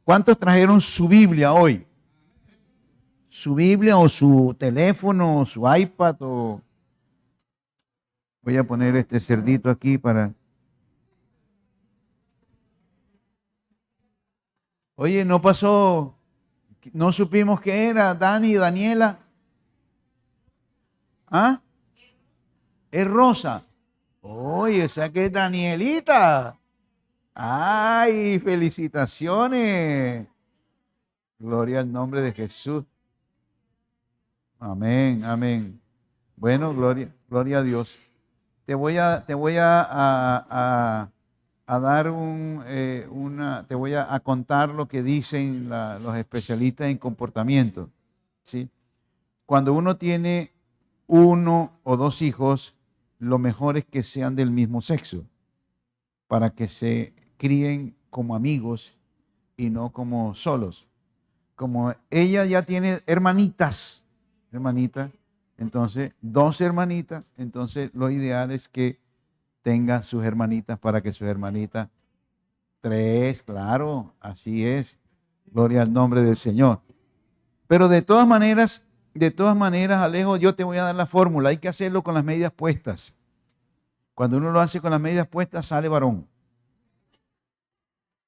¿Cuántos trajeron su Biblia hoy? Su Biblia o su teléfono o su iPad o... Voy a poner este cerdito aquí para... Oye, no pasó, no supimos qué era, Dani, Daniela. ¿Ah? Es Rosa. Oye, esa que es Danielita. Ay, felicitaciones. Gloria al nombre de Jesús. Amén, amén. Bueno, gloria a Dios. Te voy a dar te voy a contar lo que dicen los especialistas en comportamiento, ¿sí? Cuando uno tiene uno o dos hijos, lo mejor es que sean del mismo sexo, para que se críen como amigos y no como solos. Como ella ya tiene hermanitas, entonces dos hermanitas, entonces lo ideal es que tenga sus hermanitas para que sus hermanitas, tres, claro, así es, gloria al nombre del Señor. Pero de todas maneras, Alejo, yo te voy a dar la fórmula, hay que hacerlo con las medias puestas. Cuando uno lo hace con las medias puestas, sale varón.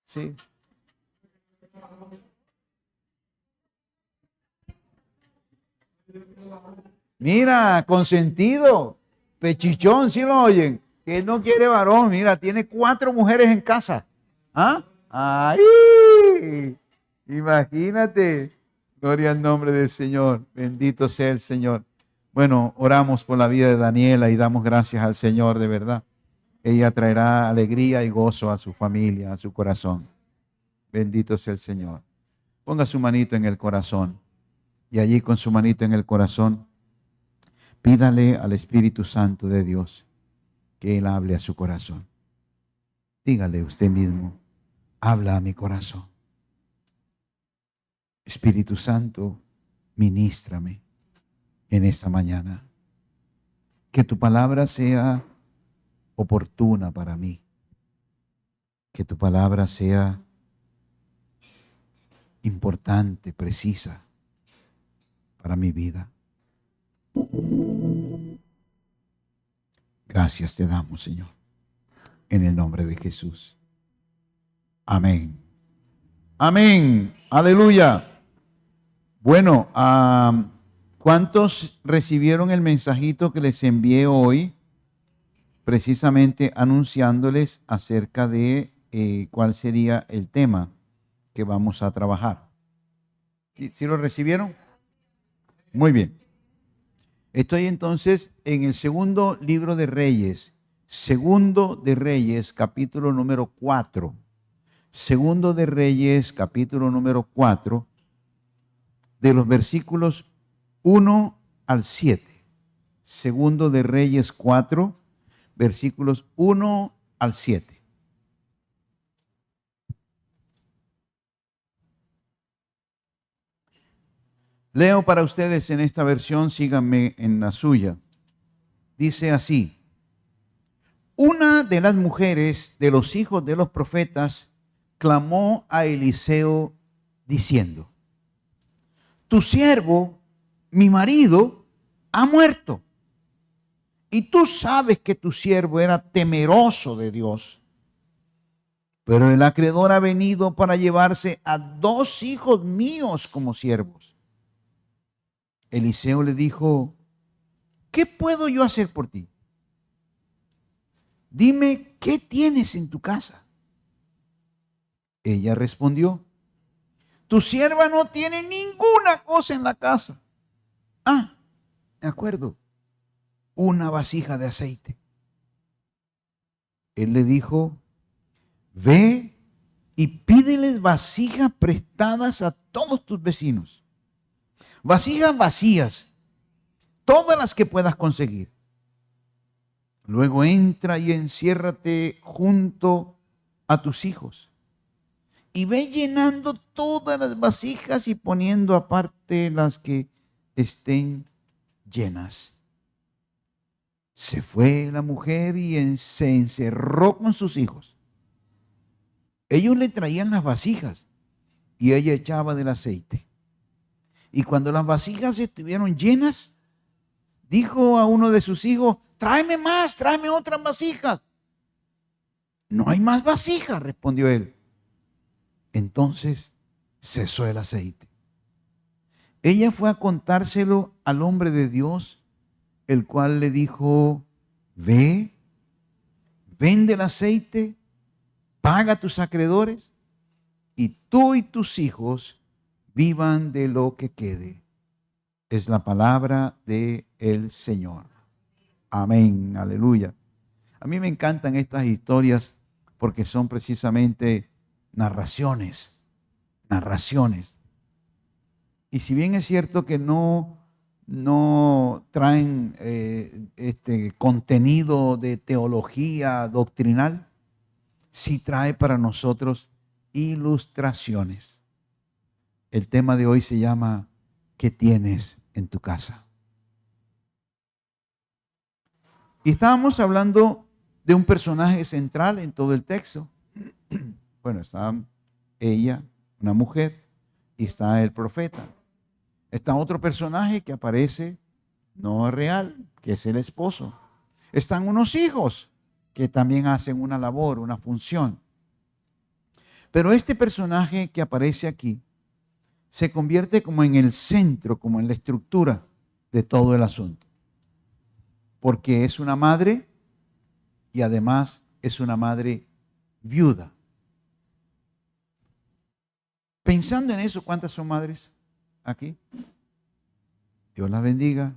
Sí. Mira, consentido, pechichón, ¿sí lo oyen? Que él no quiere varón, mira, tiene 4 mujeres en casa. ¿Ah? ¡Ay! Imagínate. Gloria al nombre del Señor. Bendito sea el Señor. Bueno, oramos por la vida de Daniela y damos gracias al Señor de verdad. Ella traerá alegría y gozo a su familia, a su corazón. Bendito sea el Señor. Ponga su manito en el corazón y allí con su manito en el corazón, pídale al Espíritu Santo de Dios que Él hable a su corazón. Dígale usted mismo, habla a mi corazón. Espíritu Santo, ministrame en esta mañana. Que tu palabra sea oportuna para mí. Que tu palabra sea importante, precisa para mi vida. Gracias te damos, Señor, en el nombre de Jesús. Amén. Amén. Aleluya. Bueno, ¿cuántos recibieron el mensajito que les envié hoy? Precisamente anunciándoles acerca de cuál sería el tema que vamos a trabajar. ¿Sí lo recibieron? Muy bien. Estoy entonces en el segundo libro de Reyes, segundo de Reyes, capítulo número 4. Segundo de Reyes, capítulo número 4, de los versículos 1 al 7. Segundo de Reyes 4, versículos 1 al 7. Leo para ustedes en esta versión, síganme en la suya. Dice así: una de las mujeres de los hijos de los profetas clamó a Eliseo diciendo: tu siervo, mi marido, ha muerto. Y tú sabes que tu siervo era temeroso de Dios. Pero el acreedor ha venido para llevarse a 2 hijos míos como siervos. Eliseo le dijo: ¿qué puedo yo hacer por ti? Dime, ¿qué tienes en tu casa? Ella respondió: tu sierva no tiene ninguna cosa en la casa. Ah, de acuerdo, una vasija de aceite. Él le dijo: ve y pídeles vasijas prestadas a todos tus vecinos. Vasijas vacías, todas las que puedas conseguir. Luego entra y enciérrate junto a tus hijos. Y ve llenando todas las vasijas y poniendo aparte las que estén llenas. Se fue la mujer y se encerró con sus hijos. Ellos le traían las vasijas y ella echaba del aceite. Y cuando las vasijas estuvieron llenas, dijo a uno de sus hijos, tráeme más, tráeme otras vasijas. No hay más vasijas, respondió él. Entonces cesó el aceite. Ella fue a contárselo al hombre de Dios, el cual le dijo, ve, vende el aceite, paga a tus acreedores, y tú y tus hijos vivan de lo que quede. Es la palabra del Señor. Amén, aleluya. A mí me encantan estas historias porque son precisamente narraciones. Y si bien es cierto que no traen contenido de teología doctrinal, sí trae para nosotros ilustraciones. El tema de hoy se llama ¿qué tienes en tu casa? Y estábamos hablando de un personaje central en todo el texto. Bueno, está ella, una mujer, y está el profeta. Está otro personaje que aparece, no es real, que es el esposo. Están unos hijos que también hacen una labor, una función. Pero este personaje que aparece aquí se convierte como en el centro, como en la estructura de todo el asunto. Porque es una madre y además es una madre viuda. Pensando en eso, ¿cuántas son madres aquí? Dios las bendiga.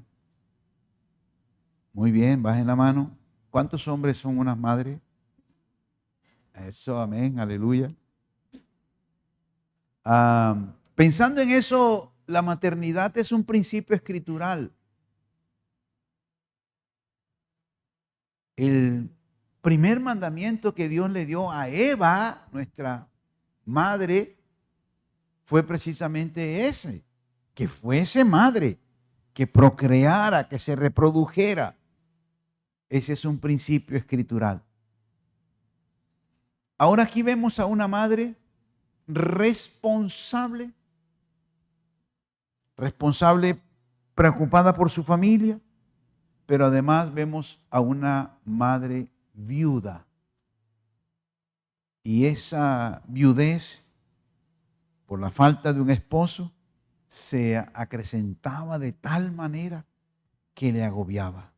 Muy bien, bajen la mano. ¿Cuántos hombres son unas madres? Eso, amén, aleluya. Pensando en eso, la maternidad es un principio escritural. El primer mandamiento que Dios le dio a Eva, nuestra madre, fue precisamente ese, que fuese madre, que procreara, que se reprodujera. Ese es un principio escritural. Ahora aquí vemos a una madre responsable, preocupada por su familia, pero además vemos a una madre viuda. Y esa viudez, por la falta de un esposo, se acrecentaba de tal manera que le agobiaba.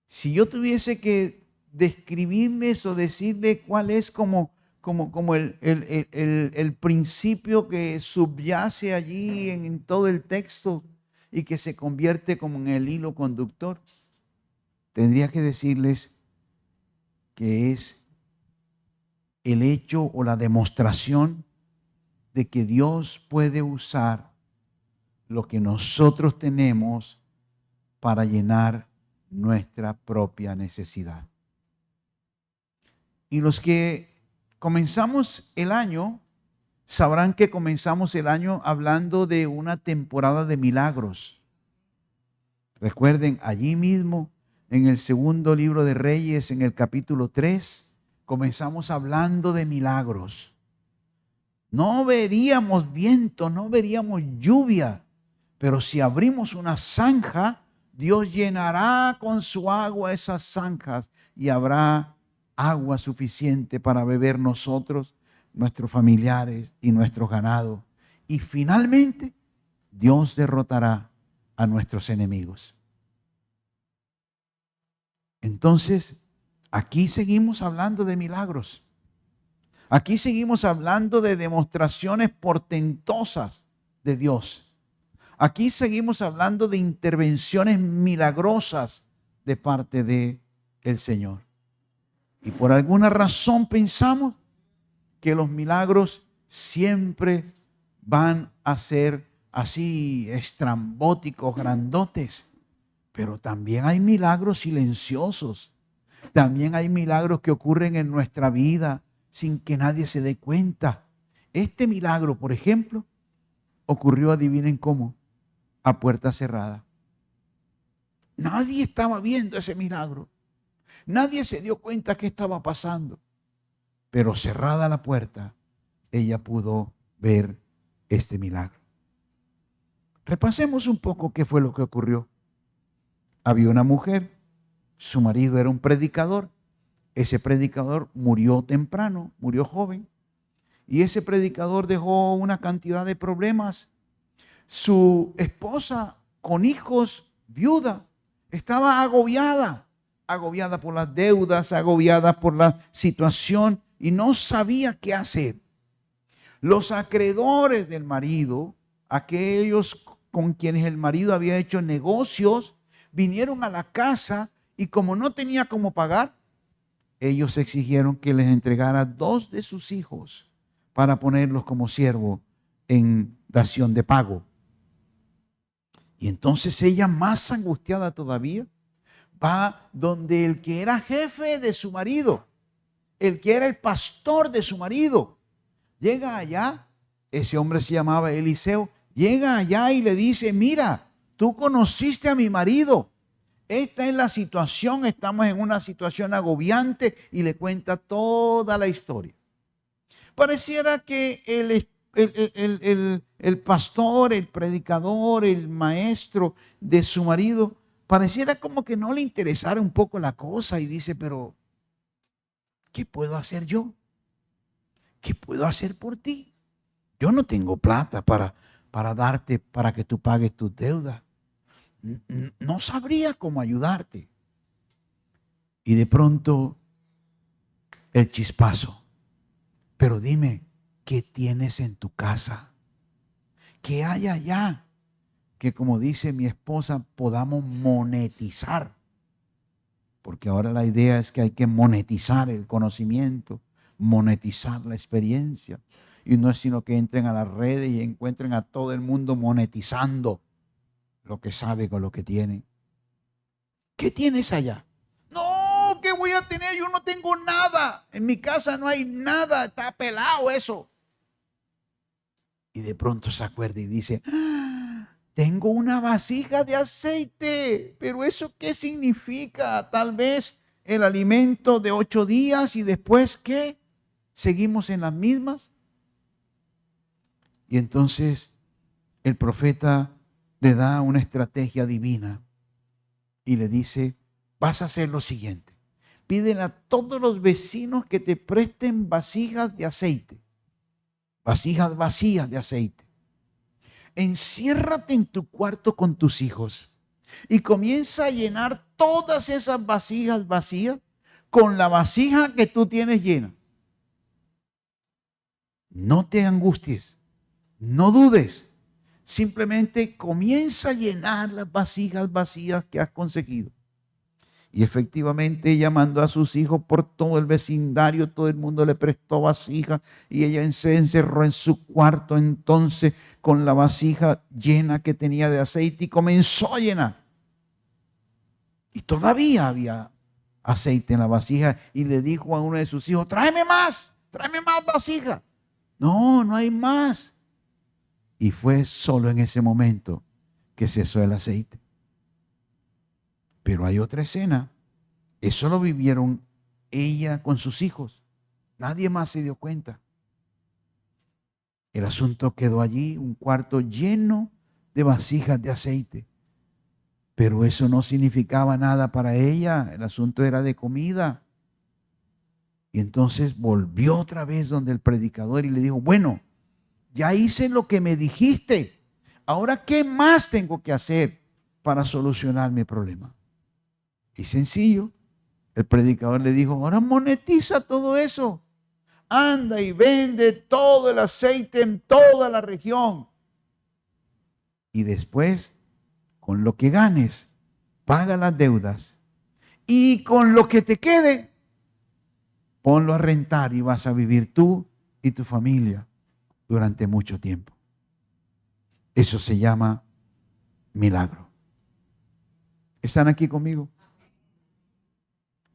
Si yo tuviese que describirles o decirle cuál es como el principio que subyace allí en todo el texto y que se convierte como en el hilo conductor, tendría que decirles que es el hecho o la demostración de que Dios puede usar lo que nosotros tenemos para llenar nuestra propia necesidad. Y los que comenzamos el año, sabrán que comenzamos el año hablando de una temporada de milagros. Recuerden, allí mismo, en el segundo libro de Reyes, en el capítulo 3, comenzamos hablando de milagros. No veríamos viento, no veríamos lluvia, pero si abrimos una zanja, Dios llenará con su agua esas zanjas y habrá agua suficiente para beber nosotros, nuestros familiares y nuestros ganados. Y finalmente, Dios derrotará a nuestros enemigos. Entonces, aquí seguimos hablando de milagros. Aquí seguimos hablando de demostraciones portentosas de Dios. Aquí seguimos hablando de intervenciones milagrosas de parte del Señor. Y por alguna razón pensamos que los milagros siempre van a ser así estrambóticos, grandotes. Pero también hay milagros silenciosos. También hay milagros que ocurren en nuestra vida sin que nadie se dé cuenta. Este milagro, por ejemplo, ocurrió, adivinen cómo, a puerta cerrada. Nadie estaba viendo ese milagro. Nadie se dio cuenta qué estaba pasando. Pero cerrada la puerta, ella pudo ver este milagro. Repasemos un poco qué fue lo que ocurrió. Había una mujer, su marido era un predicador. Ese predicador murió temprano, murió joven. Y ese predicador dejó una cantidad de problemas. Su esposa con hijos, viuda, estaba agobiada por las deudas, agobiada por la situación y no sabía qué hacer. Los acreedores del marido, aquellos con quienes el marido había hecho negocios, vinieron a la casa y como no tenía cómo pagar, ellos exigieron que les entregara 2 de sus hijos para ponerlos como siervo en dación de pago. Y entonces ella, más angustiada todavía, va donde el que era jefe de su marido, el que era el pastor de su marido. Llega allá, ese hombre se llamaba Eliseo, llega allá y le dice, mira, tú conociste a mi marido. Esta es la situación, estamos en una situación agobiante, y le cuenta toda la historia. Pareciera que el pastor, el predicador, el maestro de su marido, pareciera como que no le interesara un poco la cosa y dice, pero ¿qué puedo hacer yo? ¿Qué puedo hacer por ti? Yo no tengo plata para darte, para que tú pagues tus deudas. No sabría cómo ayudarte. Y de pronto el chispazo. Pero dime, ¿qué tienes en tu casa? ¿Qué hay allá? Que como dice mi esposa, podamos monetizar. Porque ahora la idea es que hay que monetizar el conocimiento, monetizar la experiencia. Y no es sino que entren a las redes y encuentren a todo el mundo monetizando lo que sabe con lo que tiene. ¿Qué tienes allá? No, ¿qué voy a tener? Yo no tengo nada. En mi casa no hay nada. Está pelado eso. Y de pronto se acuerda y dice, tengo una vasija de aceite. Pero ¿eso qué significa? Tal vez el alimento de 8 días y después ¿qué? ¿Seguimos en las mismas? Y entonces el profeta le da una estrategia divina y le dice, vas a hacer lo siguiente. Pídele a todos los vecinos que te presten vasijas de aceite. Vasijas vacías de aceite. Enciérrate en tu cuarto con tus hijos y comienza a llenar todas esas vasijas vacías con la vasija que tú tienes llena. No te angusties, no dudes, simplemente comienza a llenar las vasijas vacías que has conseguido. Y efectivamente ella mandó a sus hijos por todo el vecindario, todo el mundo le prestó vasija y ella se encerró en su cuarto entonces con la vasija llena que tenía de aceite y comenzó a llenar. Y todavía había aceite en la vasija y le dijo a uno de sus hijos, tráeme más vasija. No, no hay más. Y fue solo en ese momento que cesó el aceite. Pero hay otra escena. Eso lo vivieron ella con sus hijos. Nadie más se dio cuenta. El asunto quedó allí, un cuarto lleno de vasijas de aceite. Pero eso no significaba nada para ella. El asunto era de comida. Y entonces volvió otra vez donde el predicador y le dijo, bueno, ya hice lo que me dijiste. Ahora, ¿qué más tengo que hacer para solucionar mi problema? Y sencillo, el predicador le dijo, ahora monetiza todo eso. Anda y vende todo el aceite en toda la región. Y después, con lo que ganes, paga las deudas. Y con lo que te quede, ponlo a rentar y vas a vivir tú y tu familia durante mucho tiempo. Eso se llama milagro. ¿Están aquí conmigo?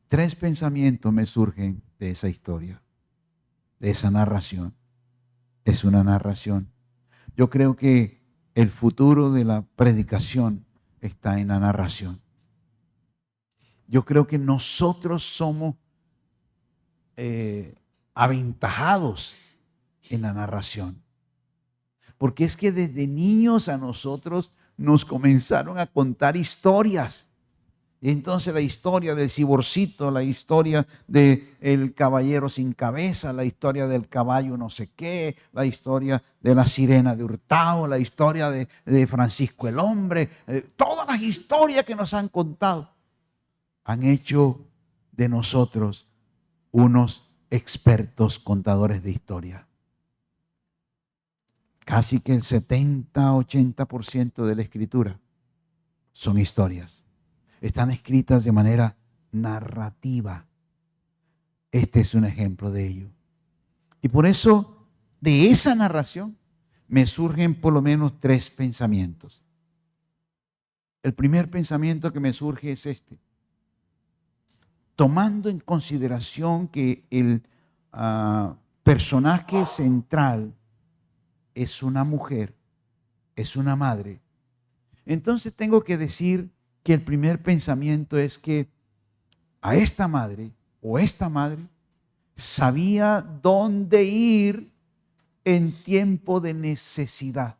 3 pensamientos me surgen de esa historia, de esa narración. Es una narración. Yo creo que el futuro de la predicación está en la narración. Yo creo que nosotros somos aventajados en la narración. Porque es que desde niños a nosotros nos comenzaron a contar historias. Y entonces la historia del ciborcito, la historia del caballero sin cabeza, la historia del caballo no sé qué, la historia de la sirena de Hurtado, la historia de Francisco el Hombre, todas las historias que nos han contado han hecho de nosotros unos expertos contadores de historia. Casi que el 70-80% de la escritura son historias. Están escritas de manera narrativa. Este es un ejemplo de ello. Y por eso, de esa narración, me surgen por lo menos 3 pensamientos. El primer pensamiento que me surge es este. Tomando en consideración que el personaje central es una mujer, es una madre, entonces tengo que decir que el primer pensamiento es que a esta madre o esta madre sabía dónde ir en tiempo de necesidad.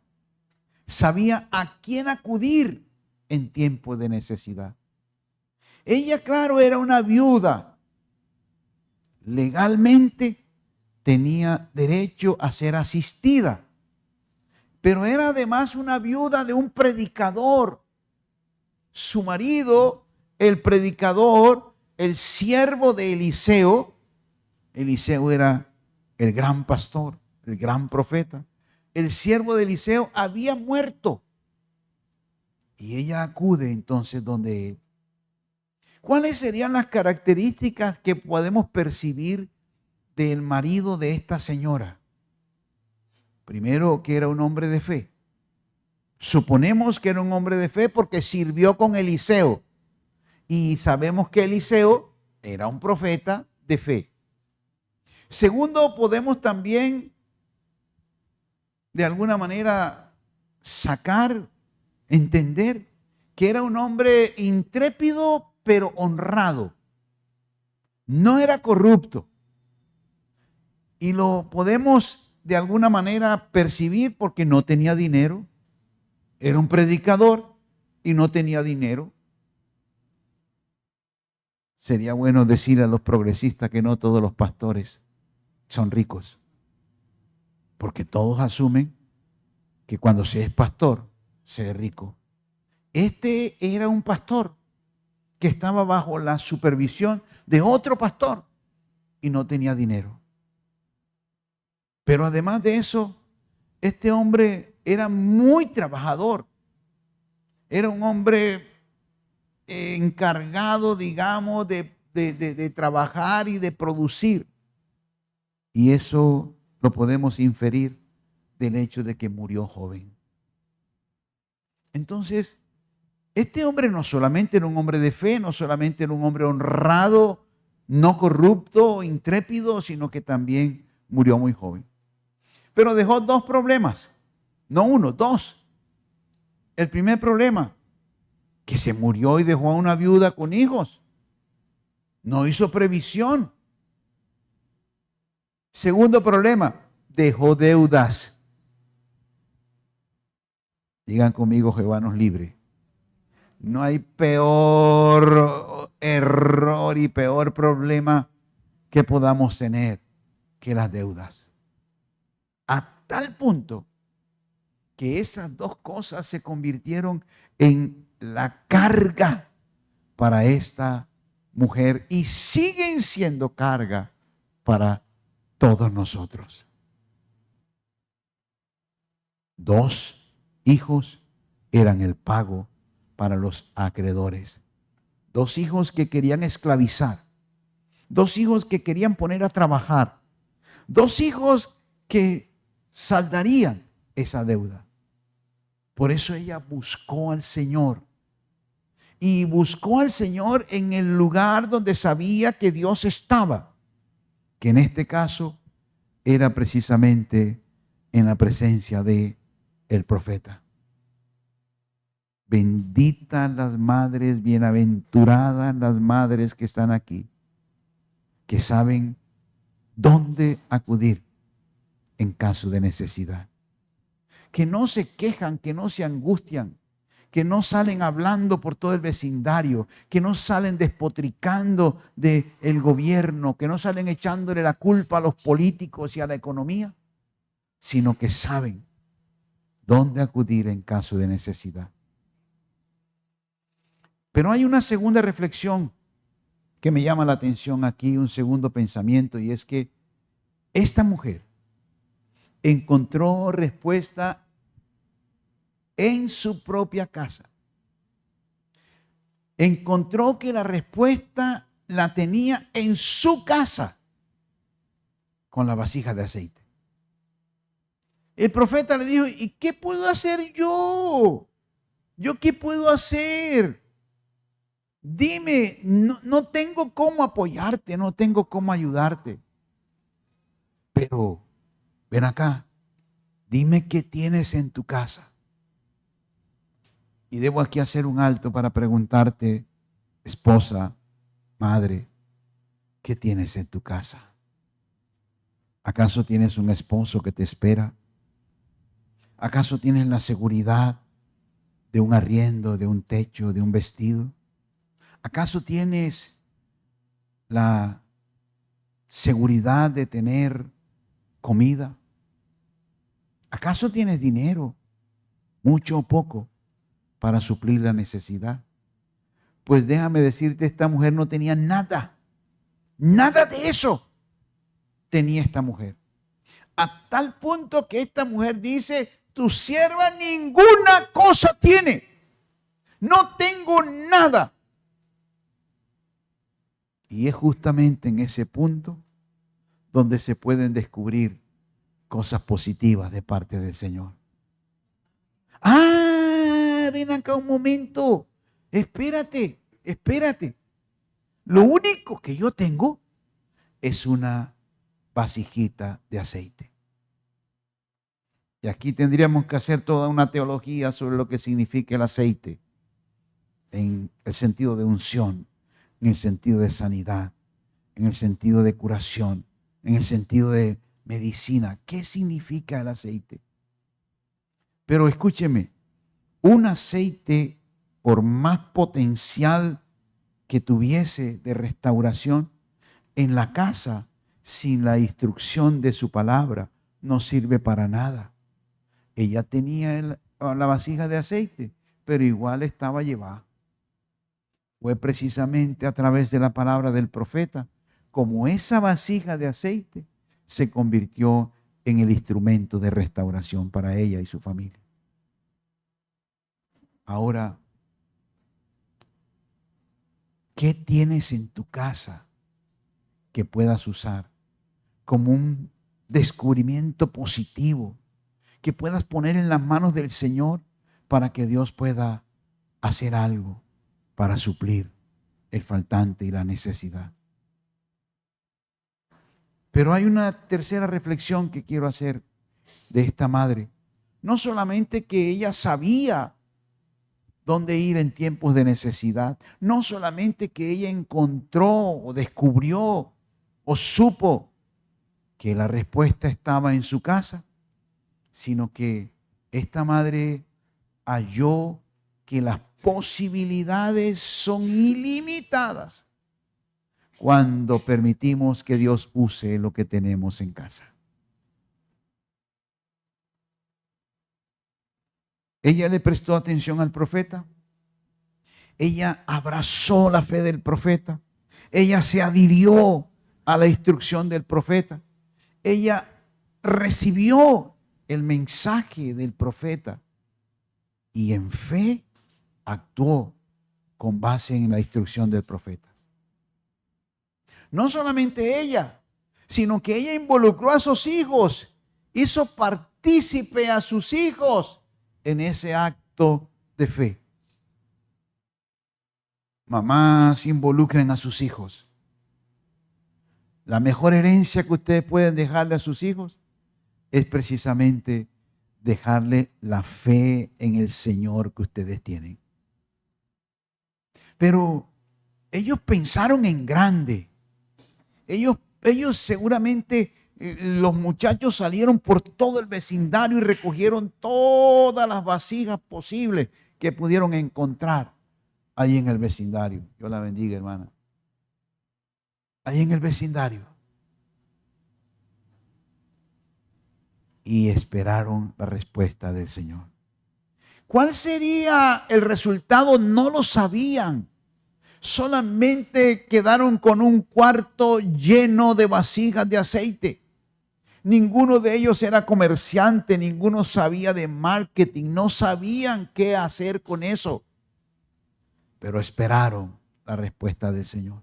Sabía a quién acudir en tiempo de necesidad. Ella, claro, era una viuda. Legalmente tenía derecho a ser asistida, pero era además una viuda de un predicador. Su marido, el predicador, el siervo de Eliseo. Eliseo era el gran pastor, el gran profeta. El siervo de Eliseo había muerto. Y ella acude entonces donde él. ¿Cuáles serían las características que podemos percibir del marido de esta señora? Primero, que era un hombre de fe. Suponemos que era un hombre de fe porque sirvió con Eliseo. Y sabemos que Eliseo era un profeta de fe. Segundo, podemos también de alguna manera sacar, entender que era un hombre intrépido pero honrado. No era corrupto. Y lo podemos de alguna manera percibir porque no tenía dinero. Era un predicador y no tenía dinero. Sería bueno decir a los progresistas que no todos los pastores son ricos. Porque todos asumen que cuando se es pastor, se es rico. Este era un pastor que estaba bajo la supervisión de otro pastor y no tenía dinero. Pero además de eso, este hombre era muy trabajador. Era un hombre encargado, digamos, de trabajar y de producir. Y eso lo podemos inferir del hecho de que murió joven. Entonces, este hombre no solamente era un hombre de fe, no solamente era un hombre honrado, no corrupto, intrépido, sino que también murió muy joven. Pero dejó 2 problemas, no 1, 2. El primer problema, que se murió y dejó a una viuda con hijos. No hizo previsión. Segundo problema, dejó deudas. Digan conmigo, Jehová nos libre. No hay peor error y peor problema que podamos tener que las deudas. A tal punto que esas 2 cosas se convirtieron en la carga para esta mujer y siguen siendo carga para todos nosotros. 2 hijos eran el pago para los acreedores. 2 hijos que querían esclavizar. 2 hijos que querían poner a trabajar. 2 hijos que saldarían esa deuda. Por eso ella buscó al Señor. Y buscó al Señor en el lugar donde sabía que Dios estaba. Que en este caso era precisamente en la presencia de el profeta. Benditas las madres, bienaventuradas las madres que están aquí, que saben dónde acudir en caso de necesidad. Que no se quejan, que no se angustian, que no salen hablando por todo el vecindario, que no salen despotricando del gobierno, que no salen echándole la culpa a los políticos y a la economía, sino que saben dónde acudir en caso de necesidad. Pero hay una segunda reflexión que me llama la atención aquí, un segundo pensamiento, y es que esta mujer encontró respuesta en su propia casa. Encontró que la respuesta la tenía en su casa con la vasija de aceite. El profeta le dijo, ¿y qué puedo hacer yo? ¿Yo qué puedo hacer? Dime, no tengo cómo apoyarte, no tengo cómo ayudarte. Pero, ven acá, dime qué tienes en tu casa. Y debo aquí hacer un alto para preguntarte, esposa, madre, ¿qué tienes en tu casa? ¿Acaso tienes un esposo que te espera? ¿Acaso tienes la seguridad de un arriendo, de un techo, de un vestido? ¿Acaso tienes la seguridad de tener comida? ¿Acaso tienes dinero, mucho o poco, para suplir la necesidad? Pues déjame decirte, esta mujer no tenía nada. Nada de eso tenía esta mujer. A tal punto que esta mujer dice, tu sierva ninguna cosa tiene. No tengo nada. Y es justamente en ese punto donde se pueden descubrir cosas positivas de parte del Señor. Ah, ven acá un momento. Espérate. Lo único que yo tengo es una vasijita de aceite. Y aquí tendríamos que hacer toda una teología sobre lo que significa el aceite, en el sentido de unción, en el sentido de sanidad, en el sentido de curación, en el sentido de medicina. ¿Qué significa el aceite? Pero escúcheme, un aceite, por más potencial que tuviese de restauración, en la casa, sin la instrucción de su palabra, no sirve para nada. Ella tenía la vasija de aceite, pero igual estaba llevada. Fue precisamente a través de la palabra del profeta como esa vasija de aceite se convirtió en el instrumento de restauración para ella y su familia. Ahora, ¿qué tienes en tu casa que puedas usar como un descubrimiento positivo que puedas poner en las manos del Señor para que Dios pueda hacer algo para suplir el faltante y la necesidad? Pero hay una tercera reflexión que quiero hacer de esta madre. No solamente que ella sabía dónde ir en tiempos de necesidad, no solamente que ella encontró o descubrió o supo que la respuesta estaba en su casa, sino que esta madre halló que las posibilidades son ilimitadas cuando permitimos que Dios use lo que tenemos en casa. Ella le prestó atención al profeta. Ella abrazó la fe del profeta. Ella se adhirió a la instrucción del profeta. Ella recibió el mensaje del profeta y en fe actuó con base en la instrucción del profeta. No solamente ella, sino que ella involucró a sus hijos, hizo partícipe a sus hijos en ese acto de fe. Mamás, involucren a sus hijos. La mejor herencia que ustedes pueden dejarle a sus hijos es precisamente dejarle la fe en el Señor que ustedes tienen. Pero ellos pensaron en grande. Ellos seguramente los muchachos salieron por todo el vecindario y recogieron todas las vasijas posibles que pudieron encontrar ahí en el vecindario. Dios la bendiga, hermana. Ahí en el vecindario. Y esperaron la respuesta del Señor. ¿Cuál sería el resultado? No lo sabían. Solamente quedaron con un cuarto lleno de vasijas de aceite. Ninguno de ellos era comerciante, ninguno sabía de marketing, no sabían qué hacer con eso. Pero esperaron la respuesta del Señor.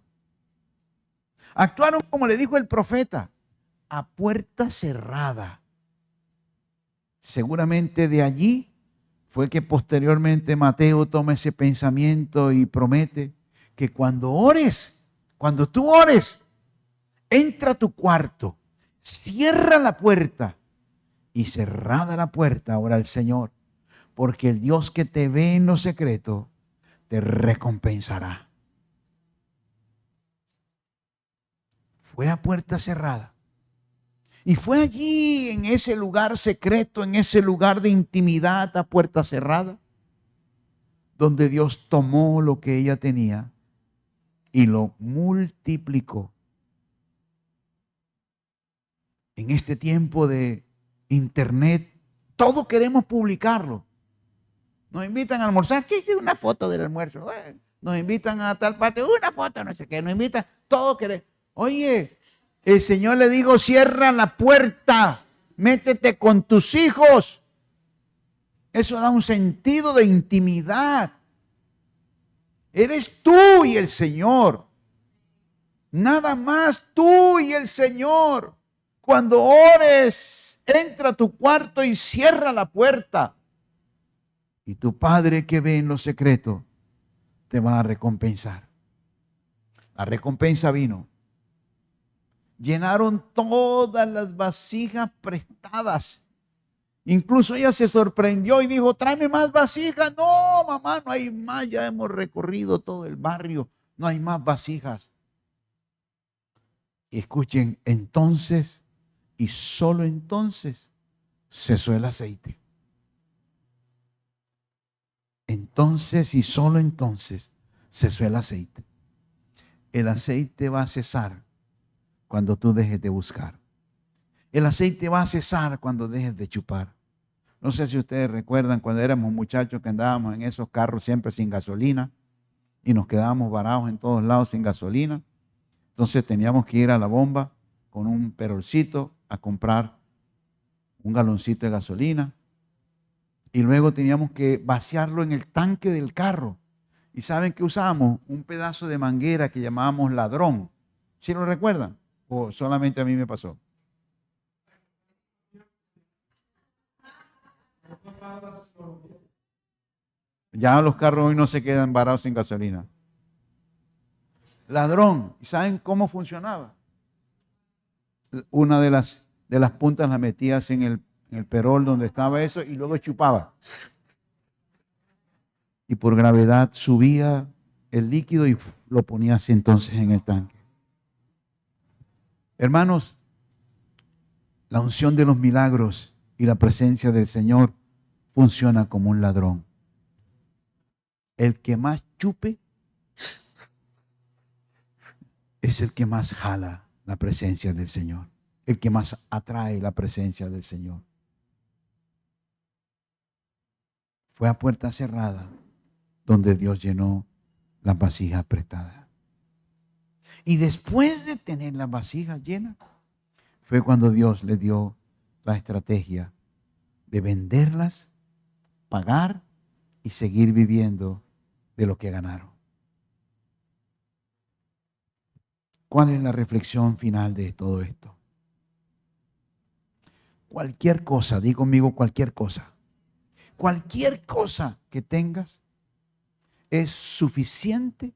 Actuaron como le dijo el profeta, a puerta cerrada. Seguramente de allí fue que posteriormente Mateo toma ese pensamiento y promete que cuando ores, cuando tú ores, entra a tu cuarto, cierra la puerta y cerrada la puerta ora al Señor, porque el Dios que te ve en lo secreto te recompensará. Fue a puerta cerrada. Y fue allí, en ese lugar secreto, en ese lugar de intimidad a puerta cerrada, donde Dios tomó lo que ella tenía y lo multiplicó. En este tiempo de internet, todo queremos publicarlo. Nos invitan a almorzar, sí, una foto del almuerzo. Nos invitan a tal parte, una foto, no sé qué. Nos invitan, todo queremos. Oye, el Señor le dijo, cierra la puerta, métete con tus hijos. Eso da un sentido de intimidad. Eres tú y el Señor. Nada más tú y el Señor. Cuando ores, entra a tu cuarto y cierra la puerta. Y tu Padre que ve en lo secreto te va a recompensar. La recompensa vino. Llenaron todas las vasijas prestadas. Incluso ella se sorprendió y dijo, tráeme más vasijas. No, mamá, no hay más. Ya hemos recorrido todo el barrio. No hay más vasijas. Y escuchen, entonces y solo entonces cesó el aceite. Entonces y solo entonces cesó el aceite. El aceite va a cesar cuando tú dejes de buscar. El aceite va a cesar cuando dejes de chupar. No sé si ustedes recuerdan cuando éramos muchachos que andábamos en esos carros siempre sin gasolina y nos quedábamos varados en todos lados sin gasolina. Entonces teníamos que ir a la bomba con un perolcito a comprar un galoncito de gasolina y luego teníamos que vaciarlo en el tanque del carro. ¿Y saben qué usábamos? Un pedazo de manguera que llamábamos ladrón. ¿Sí lo recuerdan? ¿O solamente a mí me pasó? Ya los carros hoy no se quedan varados sin gasolina. Ladrón. ¿Y saben cómo funcionaba? Una de las puntas la metías en el perol donde estaba eso y luego chupaba. Y por gravedad subía el líquido y lo ponías entonces en el tanque. Hermanos, la unción de los milagros y la presencia del Señor funciona como un ladrón. El que más chupe es el que más jala la presencia del Señor, el que más atrae la presencia del Señor. Fue a puerta cerrada donde Dios llenó las vasijas prestadas. Y después de tener las vasijas llenas, fue cuando Dios le dio la estrategia de venderlas, pagar y seguir viviendo de lo que ganaron. ¿Cuál es la reflexión final de todo esto? Cualquier cosa, di conmigo cualquier cosa que tengas es suficiente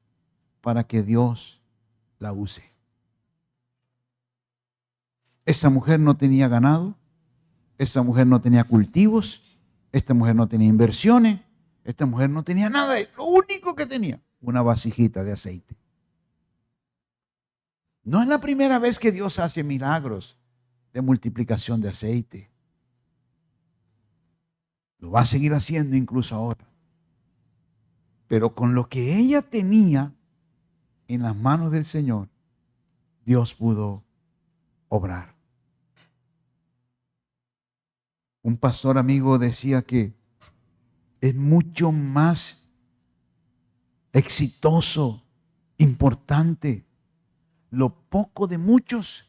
para que Dios la use. Esa mujer no tenía ganado, esa mujer no tenía cultivos, esta mujer no tenía inversiones, esta mujer no tenía nada, lo único que tenía, una vasijita de aceite. No es la primera vez que Dios hace milagros de multiplicación de aceite. Lo va a seguir haciendo incluso ahora. Pero con lo que ella tenía en las manos del Señor, Dios pudo obrar. Un pastor amigo decía que es mucho más exitoso, importante, lo poco de muchos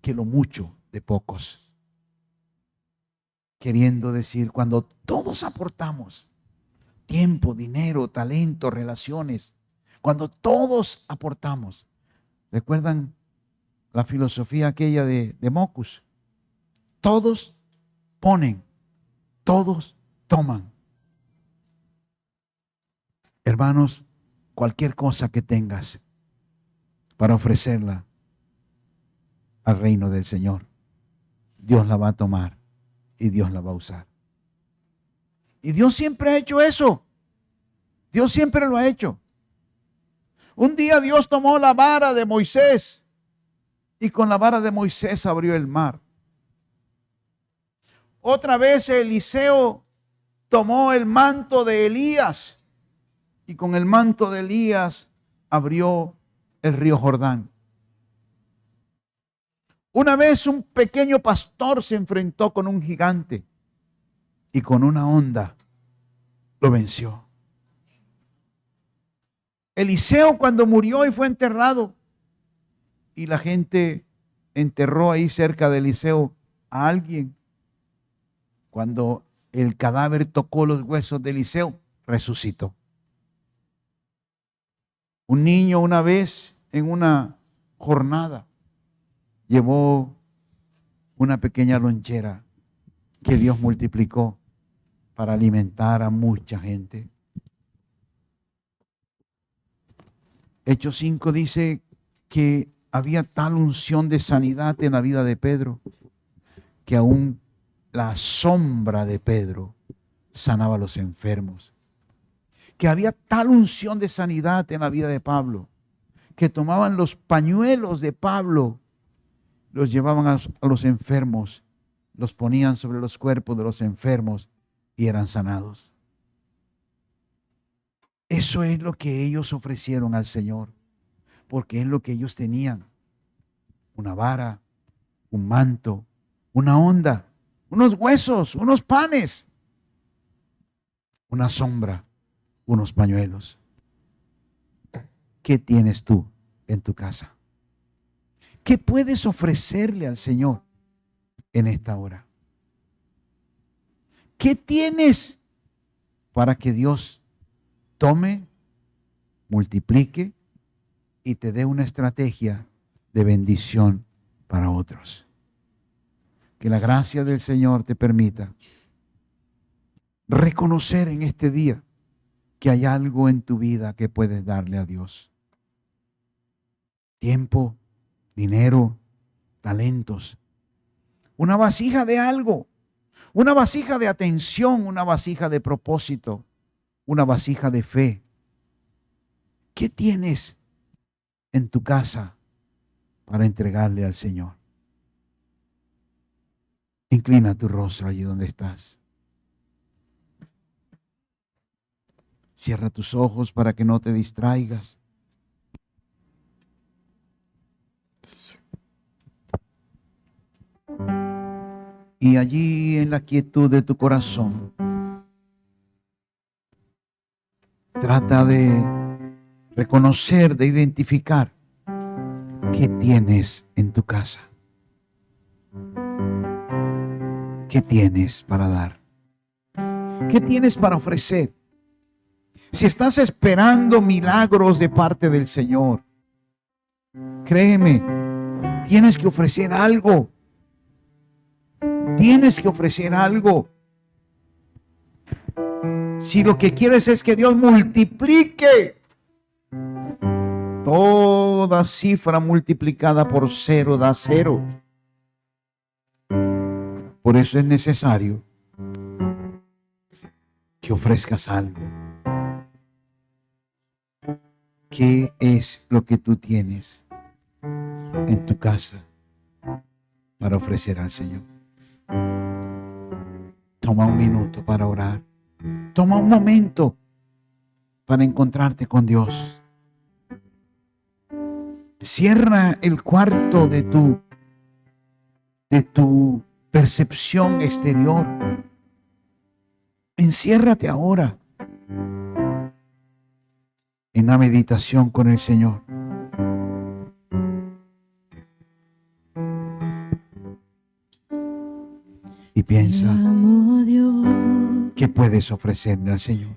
que lo mucho de pocos. Queriendo decir, cuando todos aportamos tiempo, dinero, talento, relaciones, cuando todos aportamos. ¿Recuerdan la filosofía aquella de Mockus? Todos ponen, todos toman. Hermanos, cualquier cosa que tengas para ofrecerla al reino del Señor, Dios la va a tomar y Dios la va a usar. Y Dios siempre ha hecho eso. Dios siempre lo ha hecho. Un día Dios tomó la vara de Moisés y con la vara de Moisés abrió el mar. Otra vez Eliseo tomó el manto de Elías y con el manto de Elías abrió el río Jordán. Una vez un pequeño pastor se enfrentó con un gigante y con una onda lo venció. Eliseo cuando murió y fue enterrado y la gente enterró ahí cerca de Eliseo a alguien. Cuando el cadáver tocó los huesos de Eliseo, resucitó. Un niño una vez en una jornada llevó una pequeña lonchera que Dios multiplicó para alimentar a mucha gente. Hechos 5 dice que había tal unción de sanidad en la vida de Pedro que aún la sombra de Pedro sanaba a los enfermos. Que había tal unción de sanidad en la vida de Pablo que tomaban los pañuelos de Pablo, los llevaban a los enfermos, los ponían sobre los cuerpos de los enfermos y eran sanados. Eso es lo que ellos ofrecieron al Señor, porque es lo que ellos tenían. Una vara, un manto, una onda, unos huesos, unos panes, una sombra, unos pañuelos. ¿Qué tienes tú en tu casa? ¿Qué puedes ofrecerle al Señor en esta hora? ¿Qué tienes para que Dios tome, multiplique y te dé una estrategia de bendición para otros? Que la gracia del Señor te permita reconocer en este día que hay algo en tu vida que puedes darle a Dios. Tiempo, dinero, talentos. Una vasija de algo. Una vasija de atención, una vasija de propósito, una vasija de fe. ¿Qué tienes en tu casa para entregarle al Señor? Inclina tu rostro allí donde estás. Cierra tus ojos para que no te distraigas. Y allí en la quietud de tu corazón, trata de reconocer, de identificar qué tienes en tu casa. ¿Qué tienes para dar? ¿Qué tienes para ofrecer? Si estás esperando milagros de parte del Señor, créeme, tienes que ofrecer algo. Tienes que ofrecer algo. Si lo que quieres es que Dios multiplique, toda cifra multiplicada por cero da cero. Por eso es necesario que ofrezcas algo. ¿Qué es lo que tú tienes en tu casa? para ofrecer al Señor. Toma un minuto para orar. Toma un momento para encontrarte con Dios. Cierra el cuarto de tu percepción exterior. Enciérrate ahora en la meditación con el Señor. Y piensa, ¿qué puedes ofrecerle al Señor?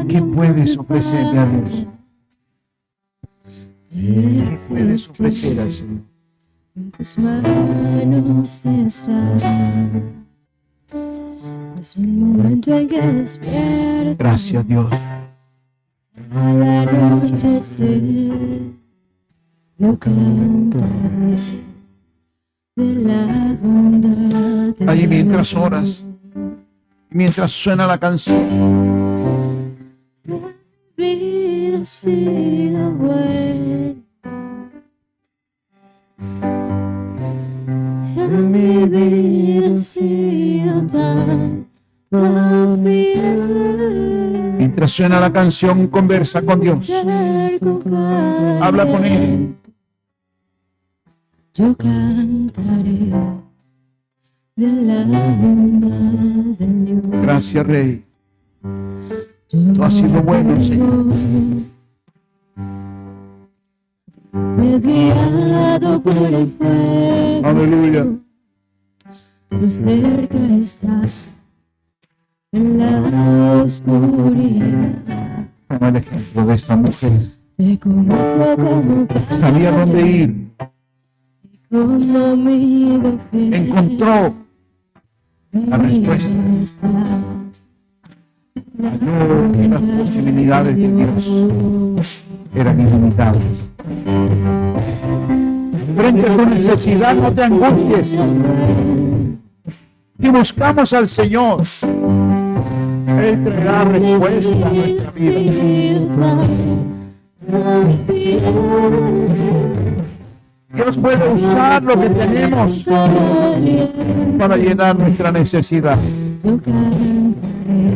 ¿Qué puedes ofrecerle a Dios? ¿Qué puedes ofrecer al Señor? En tus manos está. Es el momento en que despiertas. Gracias, Dios. Al anochecer, yo cantaré de la bondad de Ahí mientras Dios. oras, mientras suena la canción, Mi vida ha sido buena. Mi vida ha sido tan bien. mientras suena la canción, conversa con Dios. Habla con Él. Yo cantaré de la bondad de Dios. Gracias, Rey. Tú has sido bueno, Señor. Me has guiado por el fuego. Aleluya. Tú cerca estás en la oscuridad. Toma el ejemplo de esta mujer. Te conozco como padre, Sabía dónde ir. como amigo fiel. Encontró la respuesta. Halló que las posibilidades de Dios eran ilimitadas. Frente a tu necesidad, no te angusties. Si buscamos al Señor, Él traerá respuesta a nuestra vida. Dios puede usar lo que tenemos para llenar nuestra necesidad.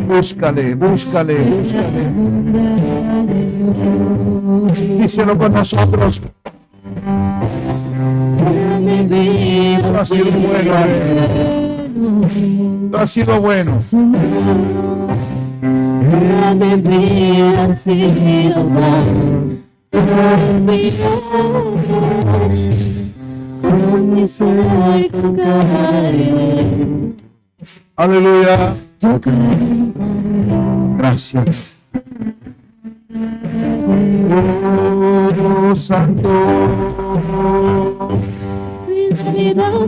Búscale, búscale, búscale. Díselo con nosotros. Tú has sido bueno. Tú has sido bueno. Mi vida ha sido tan con mi ser cantaré. Aleluya. Yo cantaré. Gracias. Oh, Santo. Fidelidad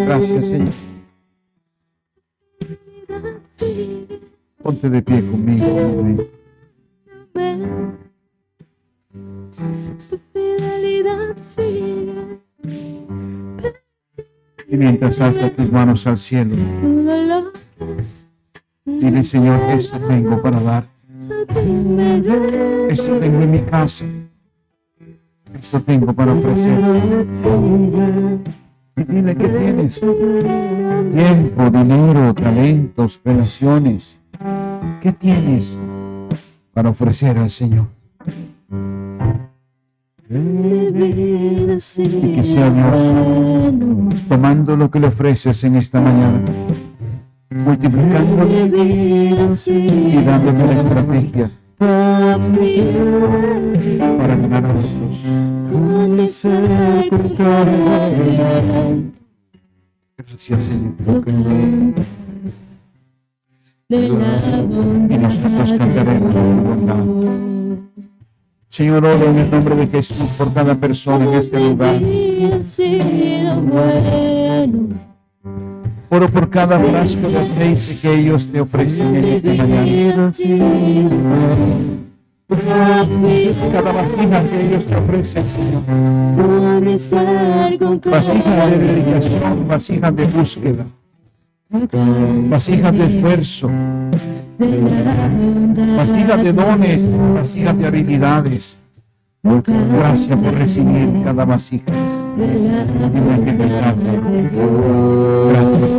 Gracias, Señor. Ponte de pie conmigo un momento. Y mientras alzas tus manos al cielo, dile, Señor, esto tengo para dar. Esto tengo en mi casa. Esto tengo para ofrecer. Y dile que tienes tiempo, dinero, talentos, relaciones. ¿Qué tienes para ofrecer al Señor? Y que sea Dios tomando lo que le ofreces en esta mañana, multiplicándolo y dándote la estrategia para ganar a otros. Gracias, Señor. Y nosotros cantaremos tu bondad. Señor, oro en el nombre de Jesús por cada persona en este lugar. Oro por cada frasco de aceite que ellos te ofrecen en esta mañana. Cada vasija que ellos te ofrecen, Señor. Vasijas de dedicación, vasijas de búsqueda, vasijas de esfuerzo, vasijas de dones, vasijas de habilidades. Gracias por recibir cada vasija. Gracias.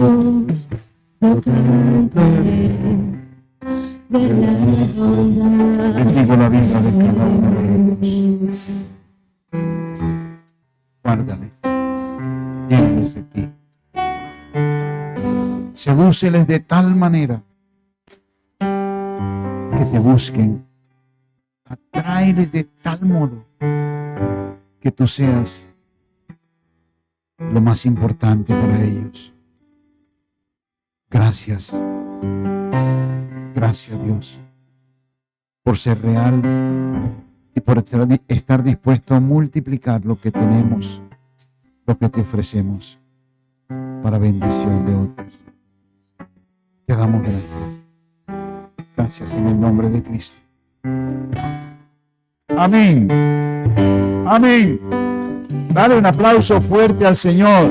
Bendigo la vida de cada uno de ellos. Guárdale. Llévales de ti. Sedúceles de tal manera que te busquen. Atráeles de tal modo que tú seas lo más importante para ellos. Gracias. Gracias, Dios, por ser real y por estar dispuesto a multiplicar lo que tenemos, lo que te ofrecemos para bendición de otros. Te damos gracias. Gracias en el nombre de Cristo. Amén. Amén. Dale un aplauso fuerte al Señor.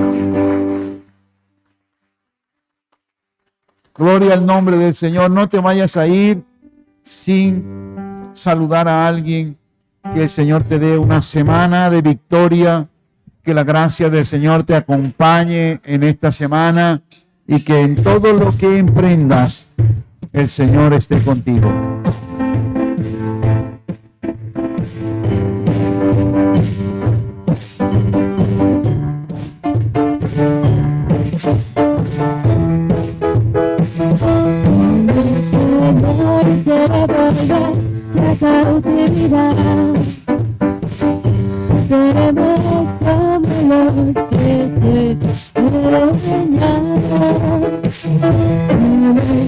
Gloria al nombre del Señor. No te vayas a ir sin saludar a alguien. Que el Señor te dé una semana de victoria. Que la gracia del Señor te acompañe en esta semana. Y que en todo lo que emprendas, el Señor esté contigo. La cautividad, seremos como los que se enseñaron. El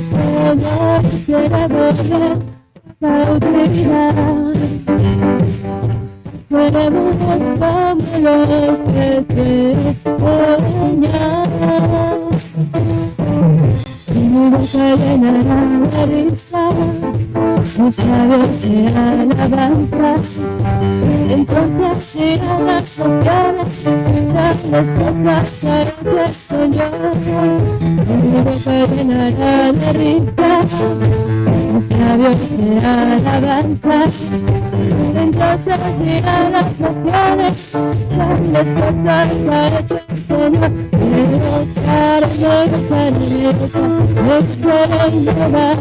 Señor quiere borrar la cautividad, seremos como los que se enseñaron. Mi boca llenará de risa, los labios de alabanza. Entonces irán las sociales, las cosas harán del Señor. Mi boca llenará de risa, los labios de alabanza. Entonces dirán las naciones, grandes cosas ha hecho el Señor. Los árboles de cerveza nos pueden llevar.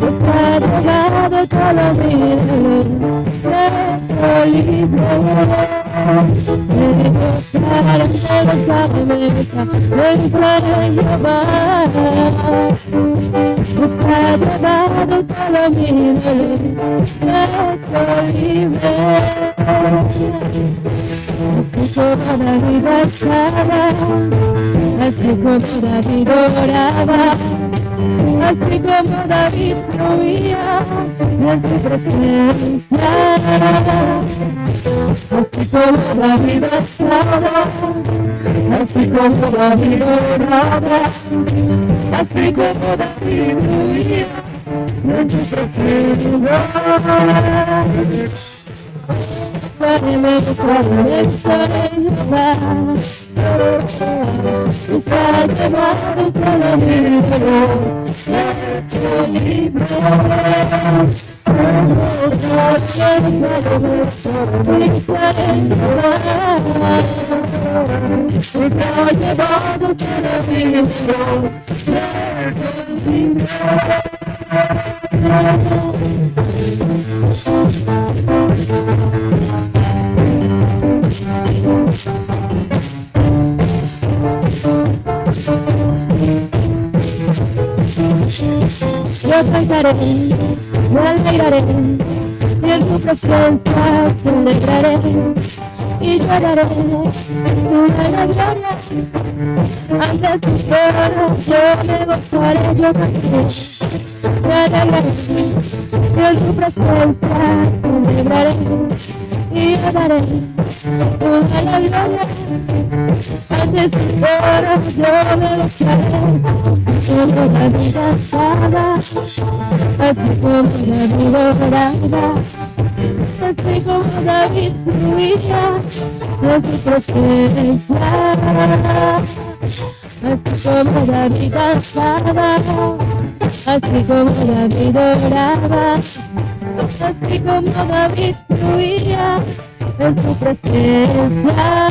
Está llegado todo lo mío, hecho libre. Los árboles de cerveza nos pueden llevar. Está llegado todo lo mío, hecho libre. Así como David alzaba, así como David oraba, así como David fluía en su presencia. Así como David alzaba, así como David oraba, así como David fluía en su presencia. Faremos está llevado todo mi dolor, hecho libre. Está llevado todo mi dolor, hecho libre. Yo cantaré, me alegraré, y en tu presencia celebraré, y lloraré, toda la gloria, antes tu trono yo me gozaré, yo cantaré, me alegraré, y en tu presencia celebraré, y yo daré toda la gloria. Antes de oro yo me gozaré, como la vida dada, así como David oraba, así como David fluía en su presencia, así como David danzaba, así como David oraba, así como David fluía en tu presencia.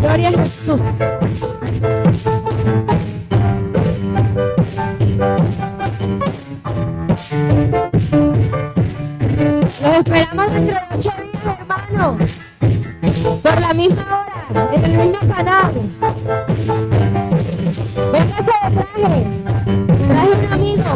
Gloria a Jesús. Los esperamos dentro de 8 días, hermano. Por la misma hora, en el mismo canal. Véngase de traje. Traje un amigo.